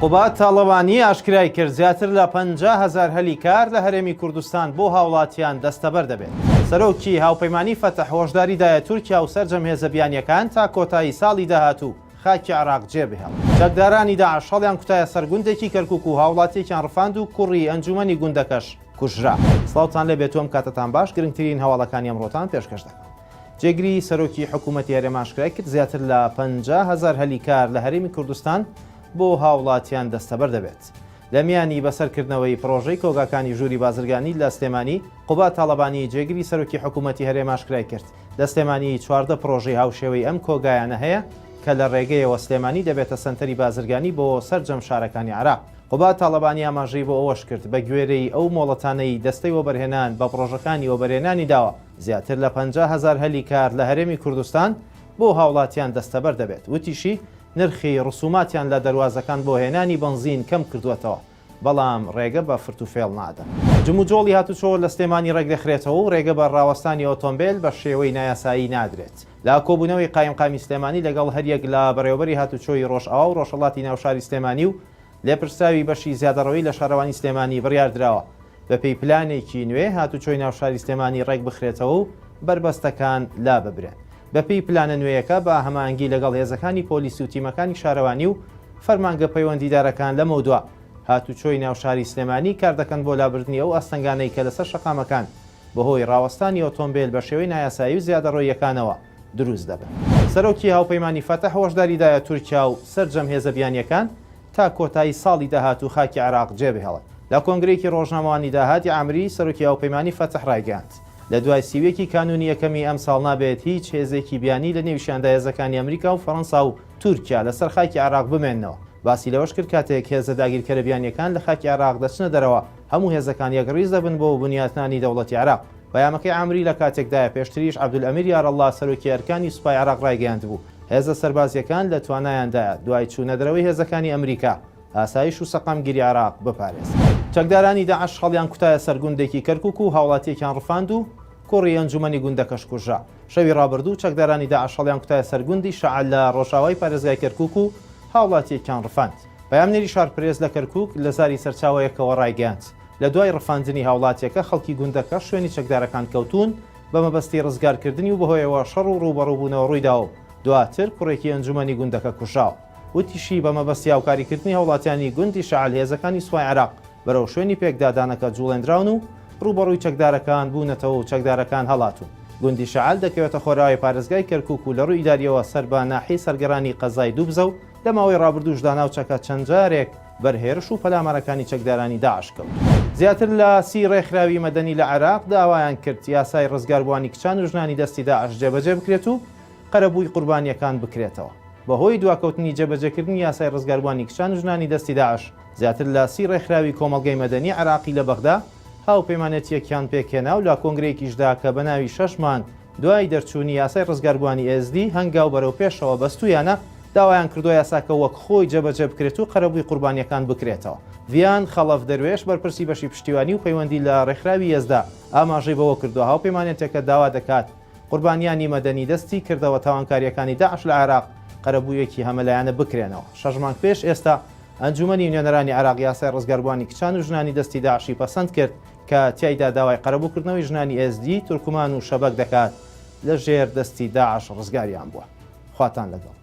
قوبات تاڵەبانی ئاشکرای کرد زیاتر لە 50,000 هەلی کار لە هەرێمی کوردستان بۆ هاوڵاتیان دەستەبەر دەبێت. سەرۆکی هاوپەیمانی فەتەح هۆشداریدایە تورکیا و سەرجەم هێزەبیانیەکان تا کۆتایی ساڵی داهاتوو خاکی عێراق جێبهێڵن. چەکدارانی داعش هەڵیان کوتایە سەر گوندێکی کەرکووک و هاوڵاتیەکیان ڕفاند و کوڕی ئەنجومەنی گوندەکەش کوژرا. سڵاوتان لێ بێتۆم کاتتان باش، گرنگترین هەواڵەکانی ئەمڕۆتان پێشکەش دەکەم. جێگری سەرۆکی حکوومەتی هەرێم ئاشکرای کرد زیاتر لە 50,000 هەلی کار لە هەرێمی کوردستان بۆ هاوڵاتیان دەستەبەر دەبێت. لە میانی بەسەرکردنەوەی پرۆژەی کۆگاکانی ژووری بازرگانی لە سلێمانی، قوبات تاڵەبانی جێگری سەرۆکی حکوومەتی هەرێم ئاشکرای کرد لە سلێمانی 14 پرۆژەی هاوشێوەی ئەم کۆگایانە هەیە کە لە ڕێگەیەوە سلێمانی دەبێتە سنتەری بازرگانی بۆ سەرجەم شارەکانی عێراق. قوبات تاڵەبانی ئاماژەی بۆ ئەوەش کرد بە گوێرەی ئەو مۆڵەتانەی دەستەی وەبەرهێنان بە پرۆژەکانی وەبەرهێنانی داوە زیاتر لە 50,000 هەلی کار لە هەرێمی کوردستان بۆ هاوڵاتیان دەستەبەر دەبێت. وتیشی نرخی ڕسوماتیان لە دەواازەکان بۆ هێنانی بنزین کەم کردوێتەوە، بەڵام ڕێگە بە فرتوفێڵ نادەن. جموجۆڵی هاتوچۆ لە سلێمانی ڕێک دەخرێتەوە و ڕێگە بە ڕاوەستانی ئۆتۆمبیل بە شێوەی نایاسایی نادرێت. لا کۆبوونەوەی قایمقامی سلێمانی لەگەڵ هەریەک لە بەڕێوەبەری هاتوچۆی ڕۆژئاوا و ڕۆژهەڵاتی ناوشاری سلێمانی و لێپرساوی بەشی زیادەڕەوەی لە شارەوانی سلێمانی بڕیاردراوە بە پێی پلانێکی نوێ هاتوچۆی ناوشاری سلێمانی ڕێک بخرێتەوە و بربەستەکان لا ببرێن. بەپی پلانە نوێیەکە بە هەمانگی لەگەڵ هێزەکانی پۆلیس و تیمەکانی شارەوانی و فەرمانگە پەیوەندیدارەکان لە مەودووە هاتوچۆی ناوشاری سلێمانی کار دەکەن بۆ لابردنی ئەو ئەستەنگانەی کە لەسەر شەقامەکان بەهۆی ڕاوەستانی ئۆتۆمبیل بە شێوەی نایاسایی و زیادەڕۆیەکانەوە دروست دەبن. سەرۆکی هاوپەیمانی فەتەح هۆشداریدایە تورکیا و سەرجەم هێزەبیانیەکان تا کۆتایی ساڵی داهاتوو خاکی عێراق جێبهێڵن. لە کۆنگرێکی ڕۆژنامەوانی داهاتی عامری سەرۆکی هاوپەیمانی فەتەح ڕایگەاند لە دوای سیوێکی کانونی یەکەمی ئەم ساڵ نابێت هیچ هێزێکی بیانی لە نێوشیاندا هێزەکانی ئەمریکا و فەڕەنسا و تورکیا لەسەر خاکی عێراق بمێننەوە. باسی لەوەش کرد کاتێک هێزە داگیرکەرە بیانیەکان لە خاکی عێراق دەچنە دەرەوە هەموو هێزەکان یەکڕیز دەبن بۆ بنیاتنانی دەوڵەتی عێراق. بەیامەکەی عامری لە کاتێکدایە پێشتریش عەبدولئەمیر یارەڵڵا سەرۆکی ئەرکانی سوپای عێراق ڕایگەیاند بوو هێزە سەربازیەکان لە توانایاندایە دوای چوونەدەرەوەی هێزەکانی ئەمریکا ئاسایش و سەقامگیری عێراق بپارێز. چەکدارانی داعش هەڵیان کوتایە سەرگوندێکی کەرکووک و هاوڵاتیەکیان ڕفاند و کوڕی ئەنجومەنی گوندەکەش کوژرا. شەوی ڕابردوو چەکدارانی داعش هەڵیان کوتایە سەرگوندی شەعەل لە ڕۆژاوای پارێزگای کەرکووک و هاوڵاتیەکیان ڕفاند. بەیامنێری شارپرێز لە کەرکووک لە زاری سەرچاوەیەکەوە ڕایگەاند لە دوای ڕفاندنی هاوڵاتیەکە خەڵکی گوندەکە شوێنی چەکدارەکان کەوتون بە مەبەستی ڕزگارکردنی و بەهۆیەوە شەڕ و ڕوبەڕووبوونەوە ڕوویداوە. دواتر کوڕێکی ئەنجومەنی گوندەکە کوژراوە. وتیشی بە مەبەستی هاوکاریکردنی هاوڵاتیانی گوندی شەعەل هێزەکانی سوپای عێراق بەرەو شوێنی پێکدادانەکە جوڵێنراون و ڕوبەڕووی چەکدارەکان بوونەتەوە و چەکدارەکان هەڵاتون. گوندی شەعەل دەکەوێتە خۆراوی پارێزگای کەرکووک و لە ڕووی ئیداریەوە سەر بە ناحی سەرگەڕانی قەزای دووبزە و لە ماوەی ڕابردووشدا ناوچەکە چەند جارێک بەرهێرش و پەلامەرەکانی چەکدارانی داعش کەوت. زیاتر لە 30 ڕێکخراوی مەدەنی لە عێراق داوایان کرد یاسای ڕزگاربووانی کچان و ژنانی دەستی داعش جێبەجێ بکرێت و قەرەبووی قوربانیەکان بکرێتەوە. بەهۆی دواکەوتنی جێبەجێکردنی یاسای ڕزگاربووانی کچان و ژنانی دەستی داعش زیاتر لە 30 ڕێکخراوی کۆمەڵگەی مەدەنی عێراقی لە بەغدا هاوپەیمانەتیەکیان پێکهێنا و لە کۆنگرەیەکیشدا کە بە ناوی 6 مان دوای دەرچوونی یاسای ڕزگاربووانی ئێزدی هەنگاو بەرەو پێشەوە بەستویانە داوایان کردو یاساکە وەک خۆی جێبەجێ بکرێت و قەرەبووی قوربانیەکان بکرێتەوە. ڤیان خەڵەف دەروێش بەرپرسی بەشی پشتیوانی و پەیوەندی لە ڕێکخراوی ئێزدا ئاماژەی بەوە کردووە هاوپەیمانێتەکە داوا دەکات قوربانیانی مەدەنی دەستی کردەوە تاوانکاریەکانی داعش لە عێراق قەرەبوویەکی هەمەلایەنە بکرێنەوە. 6 مانگ پێش ئێستا ئەنجومەنی نوێنەرانی عێراق یاسای ڕزگاربووانی کچان و ژنانی دەستی داعشی پەسەند کرد کە تیایدا داوای قەرەبووکردنەوەی ژنانی ئێزدی تورکمان و شەبەک دەکات لە ژێر دەستی داعش ڕزگاریان بووە. خواتان لەگەڵ.